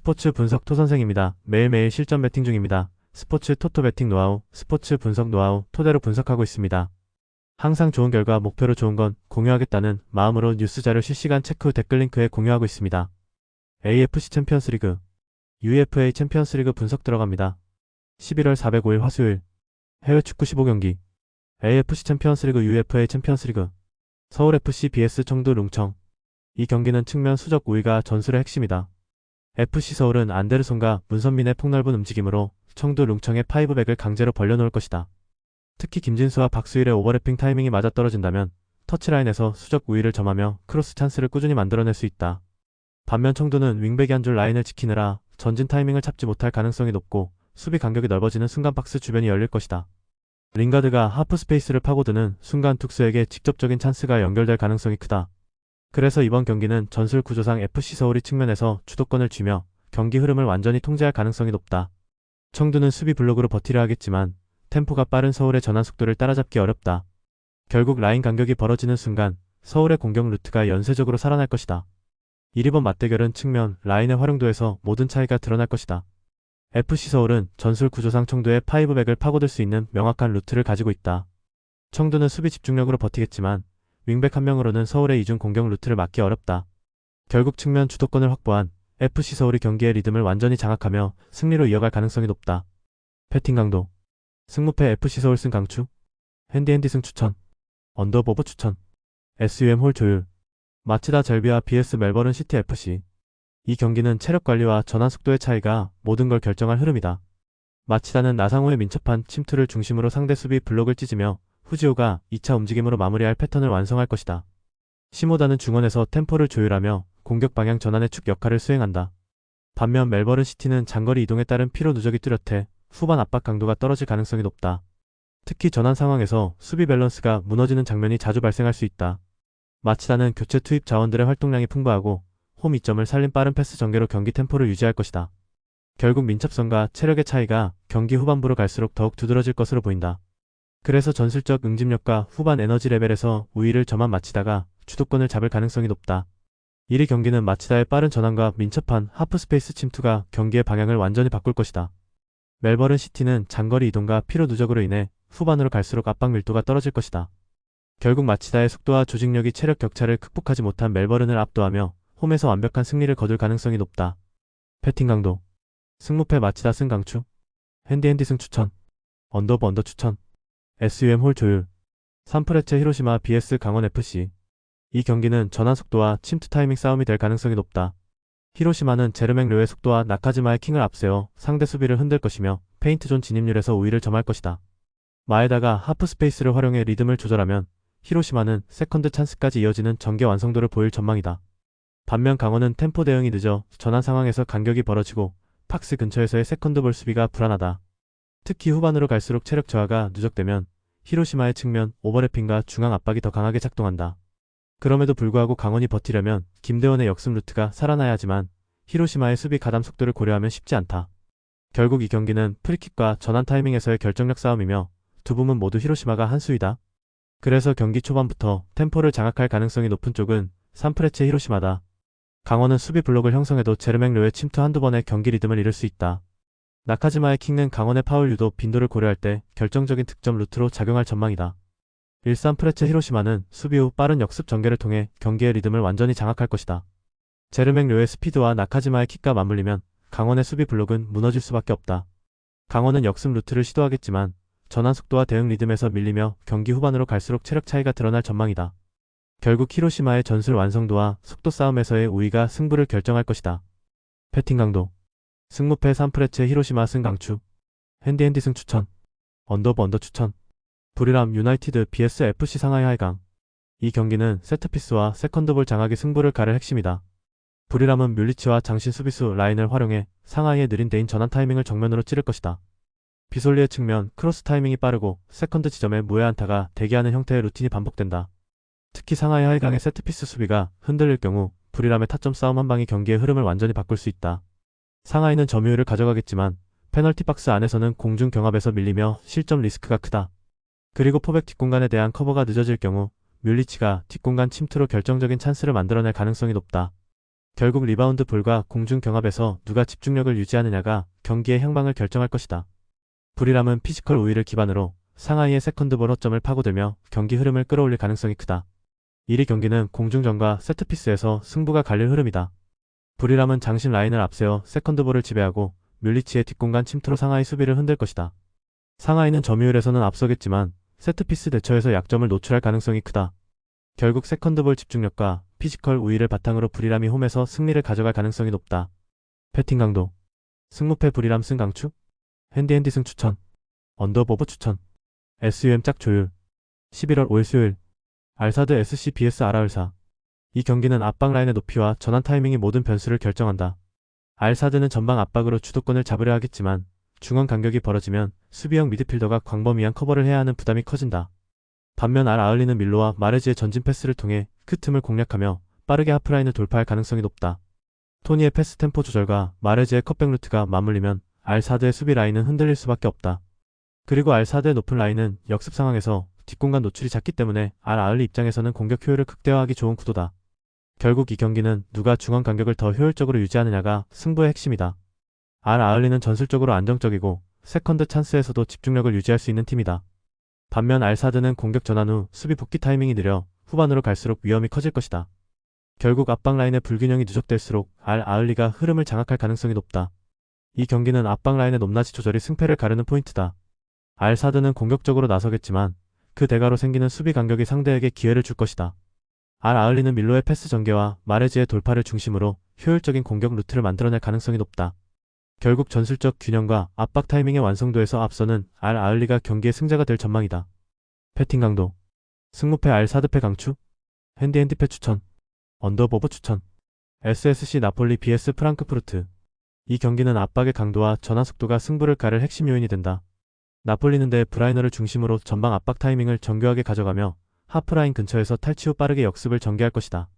스포츠 분석 토선생입니다. 매일매일 실전 배팅 중입니다. 스포츠 토토 배팅 노하우, 스포츠 분석 노하우 토대로 분석하고 있습니다. 항상 좋은 결과 목표로 좋은 건 공유하겠다는 마음으로 뉴스 자료 실시간 체크 후 댓글 링크에 공유하고 있습니다. AFC 챔피언스리그, UEFA 챔피언스리그 분석 들어갑니다. 11월 405일 화수요일 해외 축구 15경기 AFC 챔피언스리그 UEFA 챔피언스리그 서울FC vs 청도 룽청. 이 경기는 측면 수적 우위가 전술의 핵심이다. FC 서울은 안데르손과 문선민의 폭넓은 움직임으로 청도 룽청의 파이브백을 강제로 벌려놓을 것이다. 특히 김진수와 박수일의 오버래핑 타이밍이 맞아떨어진다면 터치라인에서 수적 우위를 점하며 크로스 찬스를 꾸준히 만들어낼 수 있다. 반면 청도는 윙백이 한 줄 라인을 지키느라 전진 타이밍을 잡지 못할 가능성이 높고 수비 간격이 넓어지는 순간 박스 주변이 열릴 것이다. 링가드가 하프 스페이스를 파고드는 순간 툭스에게 직접적인 찬스가 연결될 가능성이 크다. 그래서 이번 경기는 전술 구조상 FC 서울이 측면에서 주도권을 쥐며 경기 흐름을 완전히 통제할 가능성이 높다. 청도는 수비 블록으로 버티려 하겠지만 템포가 빠른 서울의 전환 속도를 따라잡기 어렵다. 결국 라인 간격이 벌어지는 순간 서울의 공격 루트가 연쇄적으로 살아날 것이다. 1~2번 맞대결은 측면 라인의 활용도에서 모든 차이가 드러날 것이다. FC 서울은 전술 구조상 청도의 파이브백을 파고들 수 있는 명확한 루트를 가지고 있다. 청도는 수비 집중력으로 버티겠지만 윙백 한 명으로는 서울의 이중 공격 루트를 막기 어렵다. 결국 측면 주도권을 확보한 FC 서울이 경기의 리듬을 완전히 장악하며 승리로 이어갈 가능성이 높다. 배팅 강도, 승무패 FC 서울 승 강추, 핸디 승 추천, 언더보브 추천, SUM 홀 조율, 마치다 젤비와 BS 멜버른 시티 FC. 이 경기는 체력 관리와 전환 속도의 차이가 모든 걸 결정할 흐름이다. 마치다는 나상호의 민첩한 침투를 중심으로 상대 수비 블록을 찢으며 후지오가 2차 움직임으로 마무리할 패턴을 완성할 것이다. 시모다는 중원에서 템포를 조율하며 공격 방향 전환의 축 역할을 수행한다. 반면 멜버른 시티는 장거리 이동에 따른 피로 누적이 뚜렷해 후반 압박 강도가 떨어질 가능성이 높다. 특히 전환 상황에서 수비 밸런스가 무너지는 장면이 자주 발생할 수 있다. 마치다는 교체 투입 자원들의 활동량이 풍부하고 홈 이점을 살린 빠른 패스 전개로 경기 템포를 유지할 것이다. 결국 민첩성과 체력의 차이가 경기 후반부로 갈수록 더욱 두드러질 것으로 보인다. 그래서 전술적 응집력과 후반 에너지 레벨에서 우위를 점한 마치다가 주도권을 잡을 가능성이 높다. 1위 경기는 마치다의 빠른 전환과 민첩한 하프 스페이스 침투가 경기의 방향을 완전히 바꿀 것이다. 멜버른 시티는 장거리 이동과 피로 누적으로 인해 후반으로 갈수록 압박 밀도가 떨어질 것이다. 결국 마치다의 속도와 조직력이 체력 격차를 극복하지 못한 멜버른을 압도하며 홈에서 완벽한 승리를 거둘 가능성이 높다. 배팅 강도, 승무패 마치다 승 강추, 핸디 승 추천, 언더 추천, SUM 홀 조율, 산프레체 히로시마 vs 강원 FC. 이 경기는 전환 속도와 침투 타이밍 싸움이 될 가능성이 높다. 히로시마는 제르맹 료의 속도와 나카지마의 킹을 앞세워 상대 수비를 흔들 것이며 페인트존 진입률에서 우위를 점할 것이다. 마에다가 하프 스페이스를 활용해 리듬을 조절하면 히로시마는 세컨드 찬스까지 이어지는 전개 완성도를 보일 전망이다. 반면 강원은 템포 대응이 늦어 전환 상황에서 간격이 벌어지고 박스 근처에서의 세컨드 볼 수비가 불안하다. 특히 후반으로 갈수록 체력 저하가 누적되면 히로시마의 측면 오버래핑과 중앙 압박이 더 강하게 작동한다. 그럼에도 불구하고 강원이 버티려면 김대원의 역습 루트가 살아나야 하지만 히로시마의 수비 가담 속도를 고려하면 쉽지 않다. 결국 이 경기는 프리킥과 전환 타이밍에서의 결정력 싸움이며 두 부문 모두 히로시마가 한 수이다. 그래서 경기 초반부터 템포를 장악할 가능성이 높은 쪽은 산프레체 히로시마다. 강원은 수비 블록을 형성해도 제르맹 료의 침투 한두 번에 경기 리듬을 잃을 수 있다. 나카지마의 킥은 강원의 파울 유도 빈도를 고려할 때 결정적인 득점 루트로 작용할 전망이다. 산프레체 히로시마는 수비 후 빠른 역습 전개를 통해 경기의 리듬을 완전히 장악할 것이다. 제르맹 료의 스피드와 나카지마의 킥과 맞물리면 강원의 수비 블록은 무너질 수밖에 없다. 강원은 역습 루트를 시도하겠지만 전환 속도와 대응 리듬에서 밀리며 경기 후반으로 갈수록 체력 차이가 드러날 전망이다. 결국 히로시마의 전술 완성도와 속도 싸움에서의 우위가 승부를 결정할 것이다. 배팅 강도, 승무패 산프레체 히로시마 승 강추, 핸디 승 추천, 언더 추천, 부리람 유나이티드 vs FC 상하이 하이강. 이 경기는 세트피스와 세컨드볼 장악이 승부를 가를 핵심이다. 부리람은 뮬리치와 장신 수비수 라인을 활용해 상하이의 느린 대인 전환 타이밍을 정면으로 찌를 것이다. 비솔리의 측면 크로스 타이밍이 빠르고 세컨드 지점에 무해 안타가 대기하는 형태의 루틴이 반복된다. 특히 상하이 하이강의 세트피스 수비가 흔들릴 경우 부리람의 타점 싸움 한 방이 경기의 흐름을 완전히 바꿀 수 있다. 상하이는 점유율을 가져가겠지만 페널티 박스 안에서는 공중 경합에서 밀리며 실점 리스크가 크다. 그리고 포백 뒷공간에 대한 커버가 늦어질 경우 뮬리치가 뒷공간 침투로 결정적인 찬스를 만들어낼 가능성이 높다. 결국 리바운드 볼과 공중 경합에서 누가 집중력을 유지하느냐가 경기의 향방을 결정할 것이다. 불이람은 피지컬 우위를 기반으로 상하이의 세컨드볼 허점을 파고들며 경기 흐름을 끌어올릴 가능성이 크다. 1위 경기는 공중전과 세트피스에서 승부가 갈릴 흐름이다. 불이람은 장신 라인을 앞세워 세컨드볼을 지배하고 뮬리치의 뒷공간 침투로 상하이 수비를 흔들 것이다. 상하이는 점유율에서는 앞서겠지만 세트피스 대처에서 약점을 노출할 가능성이 크다. 결국 세컨드볼 집중력과 피지컬 우위를 바탕으로 불이람이 홈에서 승리를 가져갈 가능성이 높다. 배팅 강도. 승무패 불이람 승 강추? 핸디핸디 승 추천. 언더보브 추천. SUM 짝 조율. 11월 5일 수요일. 알사드 SC vs 아라을사. 이 경기는 압박 라인의 높이와 전환 타이밍이 모든 변수를 결정한다. 알사드는 전방 압박으로 주도권을 잡으려 하겠지만 중원 간격이 벌어지면 수비형 미드필더가 광범위한 커버를 해야 하는 부담이 커진다. 반면 아을리는 밀로와 마레즈의 전진 패스를 통해 그 틈을 공략하며 빠르게 하프라인을 돌파할 가능성이 높다. 토니의 패스 템포 조절과 마레즈의 컷백 루트가 맞물리면 알사드의 수비 라인은 흔들릴 수밖에 없다. 그리고 알사드의 높은 라인은 역습 상황에서 뒷공간 노출이 작기 때문에 아을리 입장에서는 공격 효율을 극대화하기 좋은 구도다. 결국 이 경기는 누가 중원 간격을 더 효율적으로 유지하느냐가 승부의 핵심이다. 아을리는 전술적으로 안정적이고 세컨드 찬스에서도 집중력을 유지할 수 있는 팀이다. 반면 알사드는 공격 전환 후 수비 복귀 타이밍이 느려 후반으로 갈수록 위험이 커질 것이다. 결국 압박 라인의 불균형이 누적될수록 아을리가 흐름을 장악할 가능성이 높다. 이 경기는 압박 라인의 높낮이 조절이 승패를 가르는 포인트다. 알사드는 공격적으로 나서겠지만 그 대가로 생기는 수비 간격이 상대에게 기회를 줄 것이다. 아을리는 밀로의 패스 전개와 마레즈의 돌파를 중심으로 효율적인 공격 루트를 만들어낼 가능성이 높다. 결국 전술적 균형과 압박 타이밍의 완성도에서 앞서는 아을리가 경기의 승자가 될 전망이다. 배팅 강도. 승무패 알사드패 강추? 핸디핸디패 추천. 언더보브 추천. SSC 나폴리 vs 프랑크푸르트. 이 경기는 압박의 강도와 전환 속도가 승부를 가를 핵심 요인이 된다. 나폴리는 데 브라이너를 중심으로 전방 압박 타이밍을 정교하게 가져가며 하프라인 근처에서 탈취 후 빠르게 역습을 전개할 것이다.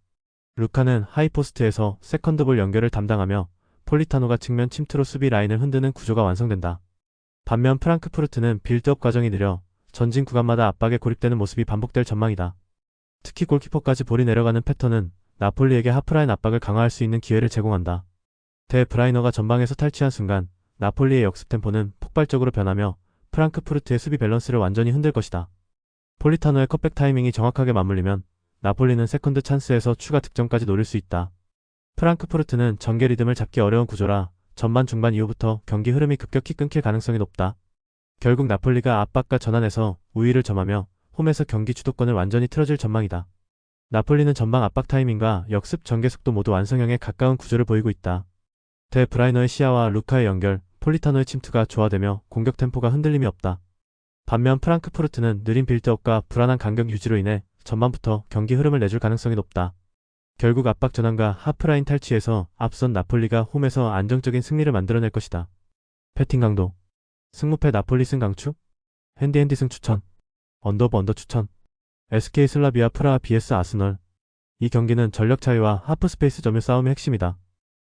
루카는 하이포스트에서 세컨드볼 연결을 담당하며 폴리타노가 측면 침투로 수비 라인을 흔드는 구조가 완성된다. 반면 프랑크푸르트는 빌드업 과정이 느려 전진 구간마다 압박에 고립되는 모습이 반복될 전망이다. 특히 골키퍼까지 볼이 내려가는 패턴은 나폴리에게 하프라인 압박을 강화할 수 있는 기회를 제공한다. 데 브라이너가 전방에서 탈취한 순간 나폴리의 역습 템포는 폭발적으로 변하며 프랑크푸르트의 수비 밸런스를 완전히 흔들 것이다. 폴리타노의 컷백 타이밍이 정확하게 맞물리면 나폴리는 세컨드 찬스에서 추가 득점까지 노릴 수 있다. 프랑크푸르트는 전개 리듬을 잡기 어려운 구조라 전반 중반 이후부터 경기 흐름이 급격히 끊길 가능성이 높다. 결국 나폴리가 압박과 전환에서 우위를 점하며 홈에서 경기 주도권을 완전히 틀어질 전망이다. 나폴리는 전방 압박 타이밍과 역습 전개 속도 모두 완성형에 가까운 구조를 보이고 있다. 데 브라이너의 시야와 루카의 연결, 폴리타노의 침투가 조화되며 공격 템포가 흔들림이 없다. 반면 프랑크푸르트는 느린 빌드업과 불안한 간격 유지로 인해 전반부터 경기 흐름을 내줄 가능성이 높다. 결국 압박 전환과 하프라인 탈취에서 앞선 나폴리가 홈에서 안정적인 승리를 만들어낼 것이다. 배팅 강도. 승무패 나폴리 승 강추? 핸디핸디 승 추천. 언더 추천. SK 슬라비아 프라하 vs 아스널. 이 경기는 전력 차이와 하프 스페이스 점유 싸움의 핵심이다.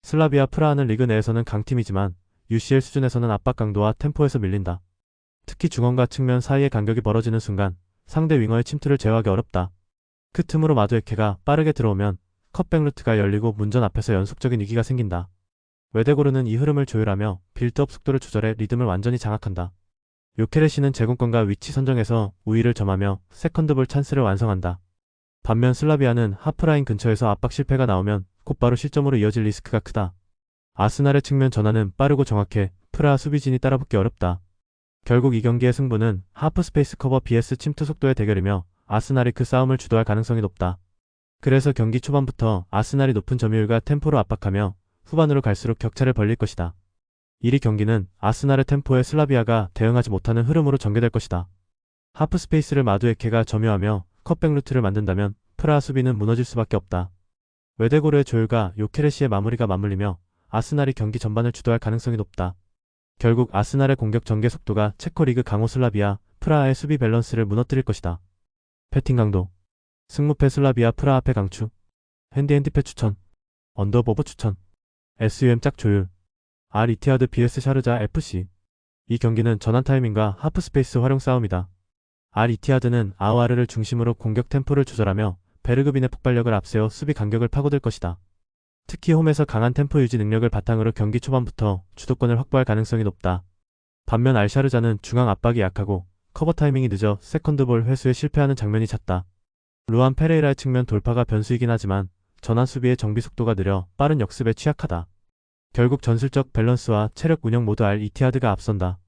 슬라비아 프라하는 리그 내에서는 강팀이지만 UCL 수준에서는 압박 강도와 템포에서 밀린다. 특히 중원과 측면 사이의 간격이 벌어지는 순간 상대 윙어의 침투를 제어하기 어렵다. 그 틈으로 마두에케가 빠르게 들어오면 컷백 루트가 열리고 문전 앞에서 연속적인 위기가 생긴다. 웨데고르는 이 흐름을 조율하며 빌드업 속도를 조절해 리듬을 완전히 장악한다. 요케레시는 제공권과 위치 선정에서 우위를 점하며 세컨드볼 찬스를 완성한다. 반면 슬라비아는 하프라인 근처에서 압박 실패가 나오면 곧바로 실점으로 이어질 리스크가 크다. 아스날의 측면 전환은 빠르고 정확해 프라하 수비진이 따라붙기 어렵다. 결국 이 경기의 승부는 하프 스페이스 커버 vs 침투 속도의 대결이며 아스날이 그 싸움을 주도할 가능성이 높다. 그래서 경기 초반부터 아스날이 높은 점유율과 템포로 압박하며 후반으로 갈수록 격차를 벌릴 것이다. 1위 경기는 아스날의 템포에 슬라비아가 대응하지 못하는 흐름으로 전개될 것이다. 하프 스페이스를 마두에케가 점유하며 컷백 루트를 만든다면 프라하 수비는 무너질 수밖에 없다. 웨데고르의 조율과 요케레시의 마무리가 맞물리며 아스날이 경기 전반을 주도할 가능성이 높다. 결국 아스날의 공격 전개 속도가 체코 리그 강호 슬라비아, 프라하의 수비 밸런스를 무너뜨릴 것이다. 배팅 강도. 승무패 슬라비아 프라하패 강추. 핸디핸디패 추천. 언더보브 추천. SUM 짝 조율. 이티하드 vs 샤르자 FC. 이 경기는 전환 타이밍과 하프 스페이스 활용 싸움이다. 이티하드는 아우아르를 중심으로 공격 템포를 조절하며 베르그빈의 폭발력을 앞세워 수비 간격을 파고들 것이다. 특히 홈에서 강한 템포 유지 능력을 바탕으로 경기 초반부터 주도권을 확보할 가능성이 높다. 반면 알샤르자는 중앙 압박이 약하고 커버 타이밍이 늦어 세컨드볼 회수에 실패하는 장면이 잦다. 루안 페레이라의 측면 돌파가 변수이긴 하지만 전환 수비의 정비 속도가 느려 빠른 역습에 취약하다. 결국 전술적 밸런스와 체력 운영 모두 이티하드가 앞선다.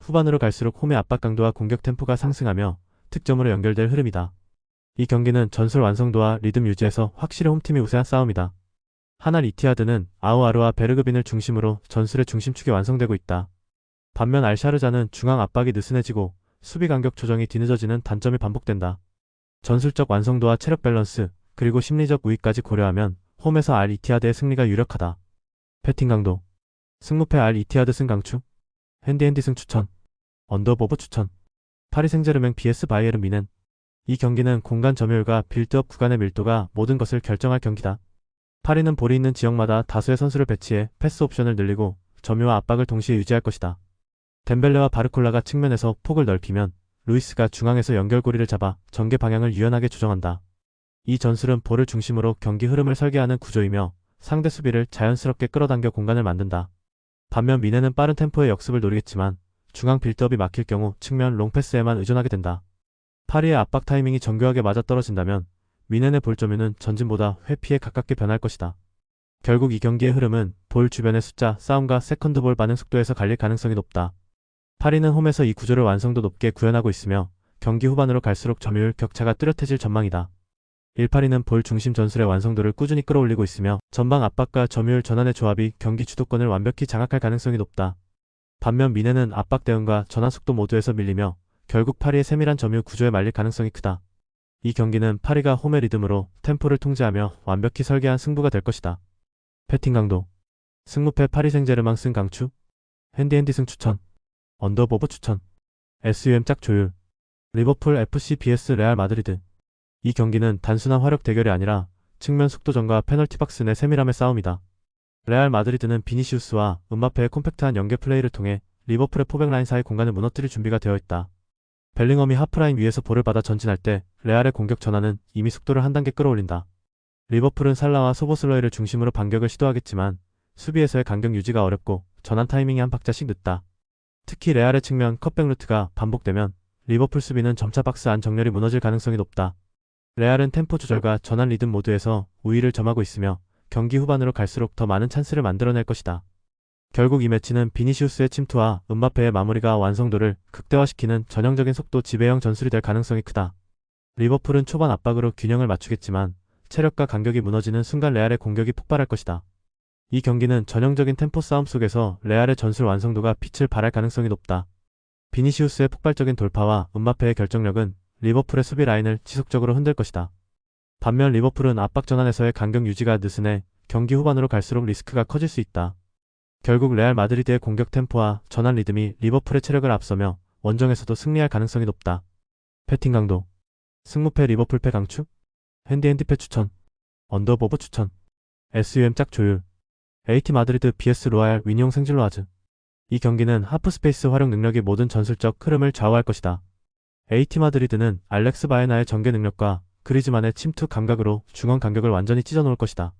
후반으로 갈수록 홈의 압박 강도와 공격 템포가 상승하며 득점으로 연결될 흐름이다. 이 경기는 전술 완성도와 리듬 유지에서 확실히 홈팀이 우세한 싸움이다. 한알 이티하드는 아우아르와 베르그빈을 중심으로 전술의 중심축이 완성되고 있다. 반면 알샤르자는 중앙 압박이 느슨해지고 수비 간격 조정이 뒤늦어지는 단점이 반복된다. 전술적 완성도와 체력 밸런스, 그리고 심리적 우위까지 고려하면 홈에서 알 이티하드의 승리가 유력하다. 배팅 강도. 승무패 알 이티하드 승 강추. 핸디핸디 승 추천. 언더보브 추천. 파리 생제르맹 vs 바이에른 뮌헨. 이 경기는 공간 점유율과 빌드업 구간의 밀도가 모든 것을 결정할 경기다. 파리는 볼이 있는 지역마다 다수의 선수를 배치해 패스 옵션을 늘리고 점유와 압박을 동시에 유지할 것이다. 덴벨레와 바르콜라가 측면에서 폭을 넓히면 루이스가 중앙에서 연결고리를 잡아 전개 방향을 유연하게 조정한다. 이 전술은 볼을 중심으로 경기 흐름을 설계하는 구조이며 상대 수비를 자연스럽게 끌어당겨 공간을 만든다. 반면 뮌헨은 빠른 템포의 역습을 노리겠지만 중앙 빌드업이 막힐 경우 측면 롱패스에만 의존하게 된다. 파리의 압박 타이밍이 정교하게 맞아떨어진다면 뮌헨의 볼 점유는 전진보다 회피에 가깝게 변할 것이다. 결국 이 경기의 흐름은 볼 주변의 숫자, 싸움과 세컨드볼 반응 속도에서 갈릴 가능성이 높다. 파리는 홈에서 이 구조를 완성도 높게 구현하고 있으며 경기 후반으로 갈수록 점유율 격차가 뚜렷해질 전망이다. 1파리는 볼 중심 전술의 완성도를 꾸준히 끌어올리고 있으며 전방 압박과 점유율 전환의 조합이 경기 주도권을 완벽히 장악할 가능성이 높다. 반면 뮌헨은 압박 대응과 전환 속도 모두에서 밀리며 결국 파리의 세밀한 점유 구조에 말릴 가능성이 크다. 이 경기는 파리가 홈의 리듬으로 템포를 통제하며 완벽히 설계한 승부가 될 것이다. 패팅 강도. 승무패 파리 생제르맹 승 강추. 핸디핸디 승 추천. 언더보브 추천. SUM 짝 조율. 리버풀 FC vs 레알 마드리드. 이 경기는 단순한 화력 대결이 아니라 측면 속도전과 페널티 박스 내 세밀함의 싸움이다. 레알 마드리드는 비니시우스와 음바페의 콤팩트한 연계 플레이를 통해 리버풀의 포백 라인 사이 공간을 무너뜨릴 준비가 되어 있다. 벨링엄이 하프라인 위에서 볼을 받아 전진할 때 레알의 공격 전환은 이미 속도를 한 단계 끌어올린다. 리버풀은 살라와 소보슬러이를 중심으로 반격을 시도하겠지만 수비에서의 간격 유지가 어렵고 전환 타이밍이 한 박자씩 늦다. 특히 레알의 측면 컷백 루트가 반복되면 리버풀 수비는 점차 박스 안 정렬이 무너질 가능성이 높다. 레알은 템포 조절과 전환 리듬 모두에서 우위를 점하고 있으며 경기 후반으로 갈수록 더 많은 찬스를 만들어낼 것이다. 결국 이 매치는 비니시우스의 침투와 음바페의 마무리가 완성도를 극대화시키는 전형적인 속도 지배형 전술이 될 가능성이 크다. 리버풀은 초반 압박으로 균형을 맞추겠지만 체력과 간격이 무너지는 순간 레알의 공격이 폭발할 것이다. 이 경기는 전형적인 템포 싸움 속에서 레알의 전술 완성도가 빛을 발할 가능성이 높다. 비니시우스의 폭발적인 돌파와 음바페의 결정력은 리버풀의 수비 라인을 지속적으로 흔들 것이다. 반면 리버풀은 압박 전환에서의 간격 유지가 느슨해 경기 후반으로 갈수록 리스크가 커질 수 있다. 결국 레알 마드리드의 공격 템포와 전환 리듬이 리버풀의 체력을 앞서며 원정에서도 승리할 가능성이 높다. 패팅 강도. 승무패 리버풀 패 강추. 핸디핸디 패 추천. 언더보브 추천. SUM 짝 조율. AT 마드리드 vs 로얄 윈용 생질로아즈. 이 경기는 하프스페이스 활용 능력이 모든 전술적 흐름을 좌우할 것이다. AT 마드리드는 알렉스 바에나의 전개 능력과 그리즈만의 침투 감각으로 중원 간격을 완전히 찢어놓을 것이다.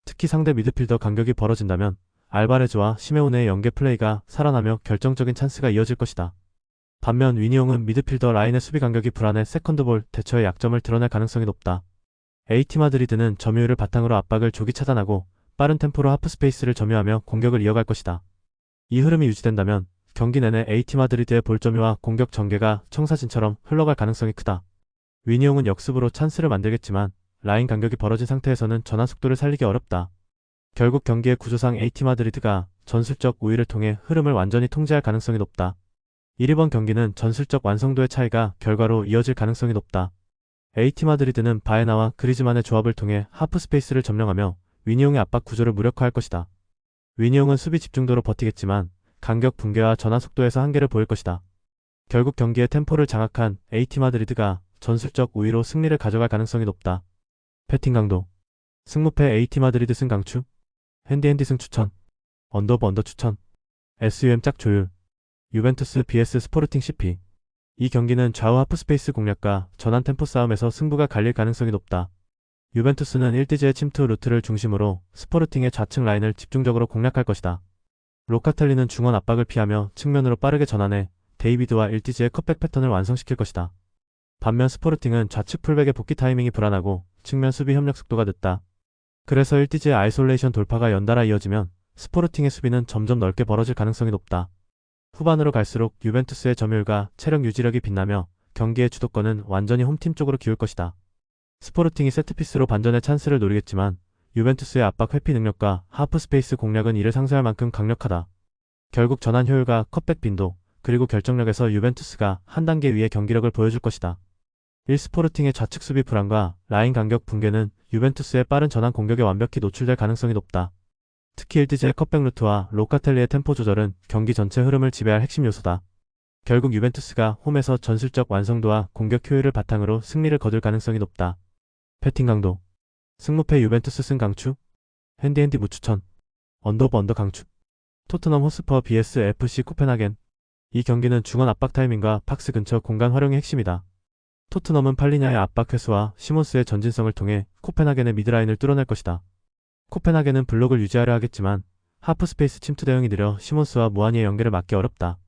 특히 상대 미드필더 간격이 벌어진다면 알바레즈와 시메오네의 연계 플레이가 살아나며 결정적인 찬스가 이어질 것이다. 반면 위니용은 미드필더 라인의 수비 간격이 불안해 세컨드볼 대처의 약점을 드러낼 가능성이 높다. AT 마드리드는 점유율을 바탕으로 압박을 조기 차단하고 빠른 템포로 하프스페이스를 점유하며 공격을 이어갈 것이다. 이 흐름이 유지된다면 경기 내내 AT 마드리드의 볼 점유와 공격 전개가 청사진처럼 흘러갈 가능성이 크다. 위니용은 역습으로 찬스를 만들겠지만 라인 간격이 벌어진 상태에서는 전환 속도를 살리기 어렵다. 결국 경기의 구조상 AT 마드리드가 전술적 우위를 통해 흐름을 완전히 통제할 가능성이 높다. 1번 경기는 전술적 완성도의 차이가 결과로 이어질 가능성이 높다. AT 마드리드는 바에나와 그리즈만의 조합을 통해 하프 스페이스를 점령하며 위니용의 압박 구조를 무력화할 것이다. 위니용은 수비 집중도로 버티겠지만 간격 붕괴와 전환 속도에서 한계를 보일 것이다. 결국 경기의 템포를 장악한 AT 마드리드가 전술적 우위로 승리를 가져갈 가능성이 높다. 패팅 강도. 승무패 AT 마드리드 승 강추. 핸디핸디 승 추천. 언더브 언더 추천. SUM 짝 조율. 유벤투스 vs 스포르팅 CP. 이 경기는 좌우 하프스페이스 공략과 전환 템포 싸움에서 승부가 갈릴 가능성이 높다. 유벤투스는 1디즈의 침투 루트를 중심으로 스포르팅의 좌측 라인을 집중적으로 공략할 것이다. 로카텔리는 중원 압박을 피하며 측면으로 빠르게 전환해 데이비드와 1디즈의 컷백 패턴을 완성시킬 것이다. 반면 스포르팅은 좌측 풀백의 복귀 타이밍이 불안하고 측면 수비 협력 속도가 늦다. 그래서 1디즈의 아이솔레이션 돌파가 연달아 이어지면 스포르팅의 수비는 점점 넓게 벌어질 가능성이 높다. 후반으로 갈수록 유벤투스의 점유율과 체력 유지력이 빛나며 경기의 주도권은 완전히 홈팀 쪽으로 기울 것이다. 스포르팅이 세트피스로 반전의 찬스를 노리겠지만 유벤투스의 압박 회피 능력과 하프 스페이스 공략은 이를 상쇄할 만큼 강력하다. 결국 전환 효율과 컷백 빈도, 그리고 결정력에서 유벤투스가 한 단계 위의 경기력을 보여줄 것이다. 1. 스포르팅의 좌측 수비 불안과 라인 간격 붕괴는 유벤투스의 빠른 전환 공격에 완벽히 노출될 가능성이 높다. 특히 1디즈의 컷백 루트와 로카텔리의 템포 조절은 경기 전체 흐름을 지배할 핵심 요소다. 결국 유벤투스가 홈에서 전술적 완성도와 공격 효율을 바탕으로 승리를 거둘 가능성이 높다. 패팅 강도. 승무패 유벤투스 승 강추. 핸디핸디 무추천. 언더 강추. 토트넘 호스퍼 vs FC 코펜하겐. 이 경기는 중원 압박 타이밍과 박스 근처 공간 활용의 핵심이다. 토트넘은 팔리냐의 압박 회수와 시몬스의 전진성을 통해 코펜하겐의 미드라인을 뚫어낼 것이다. 코펜하겐은 블록을 유지하려 하겠지만 하프 스페이스 침투 대응이 느려 시몬스와 무하니의 연계를 막기 어렵다.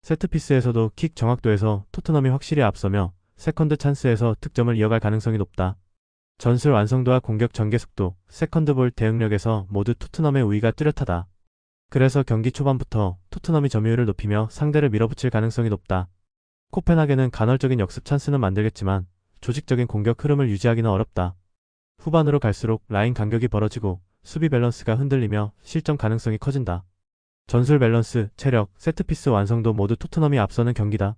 세트피스에서도 킥 정확도에서 토트넘이 확실히 앞서며 세컨드 찬스에서 득점을 이어갈 가능성이 높다. 전술 완성도와 공격 전개 속도, 세컨드볼 대응력에서 모두 토트넘의 우위가 뚜렷하다. 그래서 경기 초반부터 토트넘이 점유율을 높이며 상대를 밀어붙일 가능성이 높다. 코펜하겐은 간헐적인 역습 찬스는 만들겠지만 조직적인 공격 흐름을 유지하기는 어렵다. 후반으로 갈수록 라인 간격이 벌어지고 수비 밸런스가 흔들리며 실점 가능성이 커진다. 전술 밸런스, 체력, 세트피스 완성도 모두 토트넘이 앞서는 경기다.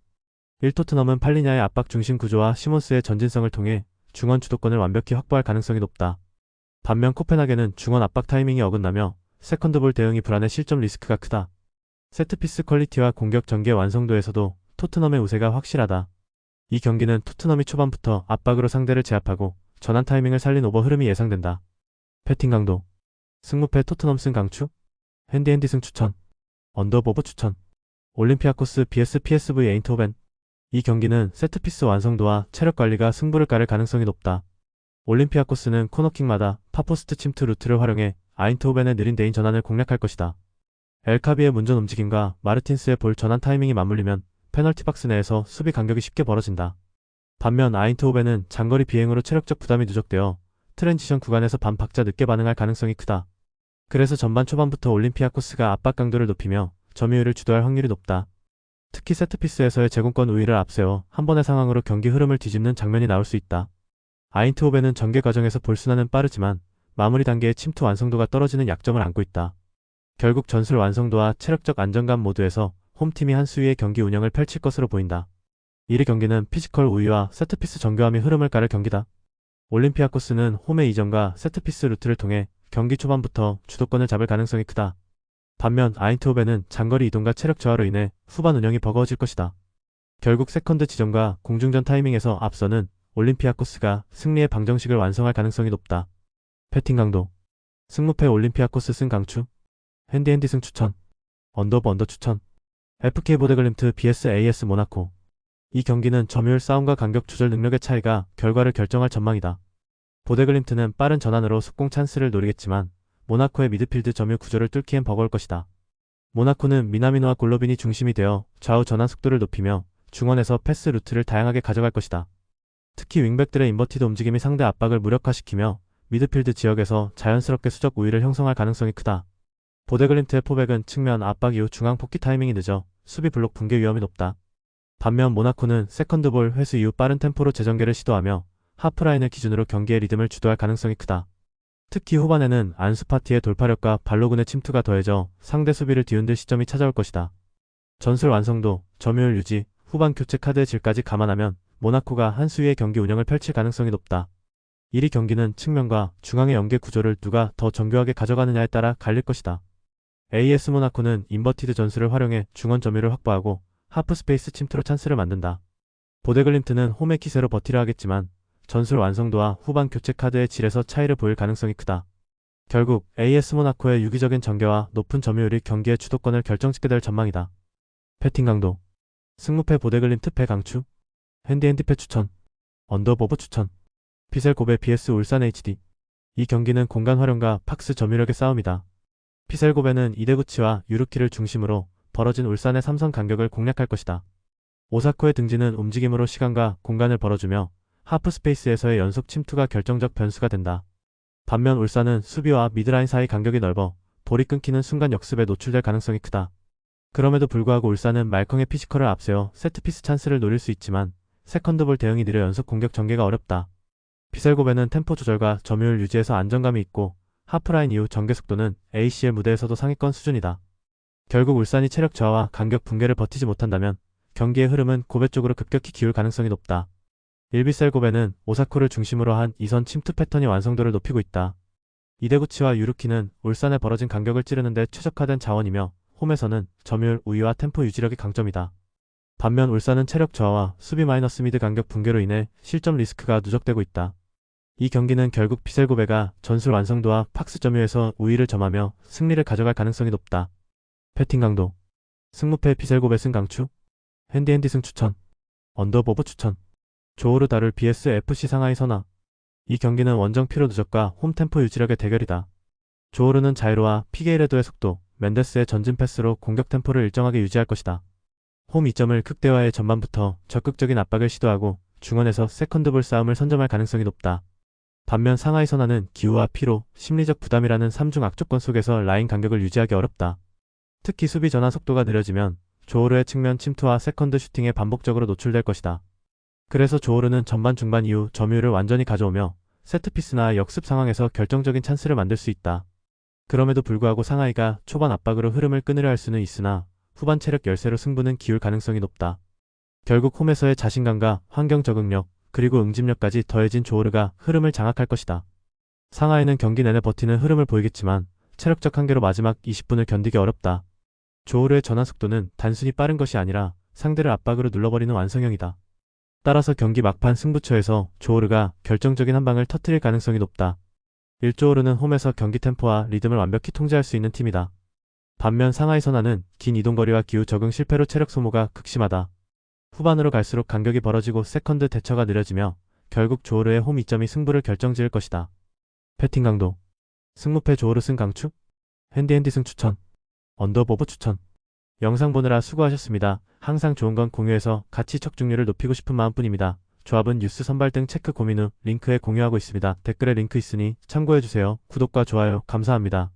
1. 토트넘은 팔리냐의 압박 중심 구조와 시몬스의 전진성을 통해 중원 주도권을 완벽히 확보할 가능성이 높다. 반면 코펜하겐은 중원 압박 타이밍이 어긋나며 세컨드볼 대응이 불안해 실점 리스크가 크다. 세트피스 퀄리티와 공격 전개 완성도에서도 토트넘의 우세가 확실하다. 이 경기는 토트넘이 초반부터 압박으로 상대를 제압하고 전환 타이밍을 살린 오버 흐름이 예상된다. 패팅 강도. 승무패 토트넘 승 강추. 핸디핸디 승 추천. 언더보브 추천. 올림피아코스 vs PSV 에인트호벤. 이 경기는 세트피스 완성도와 체력 관리가 승부를 가를 가능성이 높다. 올림피아코스는 코너킥마다 파포스트 침투 루트를 활용해 아인트호벤의 느린 대인 전환을 공략할 것이다. 엘카비의 문전 움직임과 마르틴스의 볼 전환 타이밍이 맞물리면 페널티 박스 내에서 수비 간격이 쉽게 벌어진다. 반면 아인트호벤은 장거리 비행으로 체력적 부담이 누적되어 트랜지션 구간에서 반박자 늦게 반응할 가능성이 크다. 그래서 전반 초반부터 올림피아코스가 압박 강도를 높이며 점유율을 주도할 확률이 높다. 특히 세트피스에서의 제공권 우위를 앞세워 한 번의 상황으로 경기 흐름을 뒤집는 장면이 나올 수 있다. 아인트호벤은 전개 과정에서 볼 순환은 빠르지만 마무리 단계의 침투 완성도가 떨어지는 약점을 안고 있다. 결국 전술 완성도와 체력적 안정감 모두에서 홈팀이 한 수위의 경기 운영을 펼칠 것으로 보인다. 1위 경기는 피지컬 우위와 세트피스 정교함이 흐름을 가를 경기다. 올림피아코스는 홈의 이전과 세트피스 루트를 통해 경기 초반부터 주도권을 잡을 가능성이 크다. 반면 아인트호벤은 장거리 이동과 체력 저하로 인해 후반 운영이 버거워질 것이다. 결국 세컨드 지점과 공중전 타이밍에서 앞서는 올림피아코스가 승리의 방정식을 완성할 가능성이 높다. 패팅 강도. 승무패 올림피아코스 승 강추. 핸디핸디 승 추천. 언더 추천. FK 보데글림트 vs AS 모나코. 이 경기는 점유율 싸움과 간격 조절 능력의 차이가 결과를 결정할 전망이다. 보데글림트는 빠른 전환으로 속공 찬스를 노리겠지만 모나코의 미드필드 점유 구조를 뚫기엔 버거울 것이다. 모나코는 미나미노와 골로빈이 중심이 되어 좌우 전환 속도를 높이며 중원에서 패스 루트를 다양하게 가져갈 것이다. 특히 윙백들의 인버티드 움직임이 상대 압박을 무력화시키며 미드필드 지역에서 자연스럽게 수적 우위를 형성할 가능성이 크다. 보데글림트의 포백은 측면 압박 이후 중앙 폭기 타이밍이 늦어 수비 블록 붕괴 위험이 높다. 반면 모나코는 세컨드볼 회수 이후 빠른 템포로 재전개를 시도하며 하프라인을 기준으로 경기의 리듬을 주도할 가능성이 크다. 특히 후반에는 안수파티의 돌파력과 발로군의 침투가 더해져 상대 수비를 뒤흔들 시점이 찾아올 것이다. 전술 완성도, 점유율 유지, 후반 교체 카드의 질까지 감안하면 모나코가 한 수위의 경기 운영을 펼칠 가능성이 높다. 1위 경기는 측면과 중앙의 연계 구조를 누가 더 정교하게 가져가느냐에 따라 갈릴 것이다. AS 모나코는 인버티드 전술을 활용해 중원 점유를 확보하고 하프 스페이스 침투로 찬스를 만든다. 보데글림트는 홈의 기세로 버티려 하겠지만 전술 완성도와 후반 교체 카드의 질에서 차이를 보일 가능성이 크다. 결국 AS 모나코의 유기적인 전개와 높은 점유율이 경기의 주도권을 결정짓게 될 전망이다. 패팅 강도. 승무패 보데글림트 패 강추. 핸디핸디 패 추천. 언더보브 추천. 피셀고베 vs 울산 HD. 이 경기는 공간 활용과 팍스 점유력의 싸움이다. 피셀고베는 이데구치와 유르키를 중심으로 벌어진 울산의 삼선 간격을 공략할 것이다. 오사코의 등지는 움직임으로 시간과 공간을 벌어주며 하프 스페이스에서의 연속 침투가 결정적 변수가 된다. 반면 울산은 수비와 미드라인 사이 간격이 넓어 볼이 끊기는 순간 역습에 노출될 가능성이 크다. 그럼에도 불구하고 울산은 말컹의 피지컬을 앞세워 세트피스 찬스를 노릴 수 있지만 세컨드볼 대응이 느려 연속 공격 전개가 어렵다. 피셀고베는 템포 조절과 점유율 유지에서 안정감이 있고 하프라인 이후 전개 속도는 ACL 무대에서도 상위권 수준이다. 결국 울산이 체력 저하와 간격 붕괴를 버티지 못한다면 경기의 흐름은 고베 쪽으로 급격히 기울 가능성이 높다. 일비셀고베는 오사코를 중심으로 한 2선 침투 패턴이 완성도를 높이고 있다. 이데구치와 유르키는 울산에 벌어진 간격을 찌르는 데 최적화된 자원이며 홈에서는 점유율 우위와 템포 유지력이 강점이다. 반면 울산은 체력 저하와 수비 마이너스 미드 간격 붕괴로 인해 실점 리스크가 누적되고 있다. 이 경기는 결국 피셀고베가 전술 완성도와 팍스 점유에서 우위를 점하며 승리를 가져갈 가능성이 높다. 패팅 강도. 승무패 피셀고베 승 강추. 핸디핸디 승 추천. 언더보브 추천. 조오르 다룰 vs FC 상하이 선화. 이 경기는 원정 피로 누적과 홈 템포 유지력의 대결이다. 조오르는 자이로와 피게이레도의 속도, 멘데스의 전진 패스로 공격 템포를 일정하게 유지할 것이다. 홈 2점을 극대화의 전반부터 적극적인 압박을 시도하고 중원에서 세컨드볼 싸움을 선점할 가능성이 높다. 반면 상하이 선화는 기후와 피로, 심리적 부담이라는 3중 악조건 속에서 라인 간격을 유지하기 어렵다. 특히 수비 전환 속도가 느려지면 조오르의 측면 침투와 세컨드 슈팅에 반복적으로 노출될 것이다. 그래서 조오르는 전반 중반 이후 점유율을 완전히 가져오며 세트피스나 역습 상황에서 결정적인 찬스를 만들 수 있다. 그럼에도 불구하고 상하이가 초반 압박으로 흐름을 끊으려 할 수는 있으나 후반 체력 열세로 승부는 기울 가능성이 높다. 결국 홈에서의 자신감과 환경 적응력, 그리고 응집력까지 더해진 조오르가 흐름을 장악할 것이다. 상하이는 경기 내내 버티는 흐름을 보이겠지만 체력적 한계로 마지막 20분을 견디기 어렵다. 조오르의 전환 속도는 단순히 빠른 것이 아니라 상대를 압박으로 눌러버리는 완성형이다. 따라서 경기 막판 승부처에서 조오르가 결정적인 한 방을 터뜨릴 가능성이 높다. 일조오르는 홈에서 경기 템포와 리듬을 완벽히 통제할 수 있는 팀이다. 반면 상하이 선화는 긴 이동거리와 기후 적응 실패로 체력 소모가 극심하다. 후반으로 갈수록 간격이 벌어지고 세컨드 대처가 느려지며 결국 조오르의 홈 2점이 승부를 결정지을 것이다. 패팅 강도. 승무패 조오르 승 강추. 핸디핸디 승 추천. 언더보브 추천. 영상 보느라 수고하셨습니다. 항상 좋은 건 공유해서 같이 척중률을 높이고 싶은 마음뿐입니다. 조합은 뉴스 선발 등 체크 고민 후 링크에 공유하고 있습니다. 댓글에 링크 있으니 참고해주세요. 구독과 좋아요 감사합니다.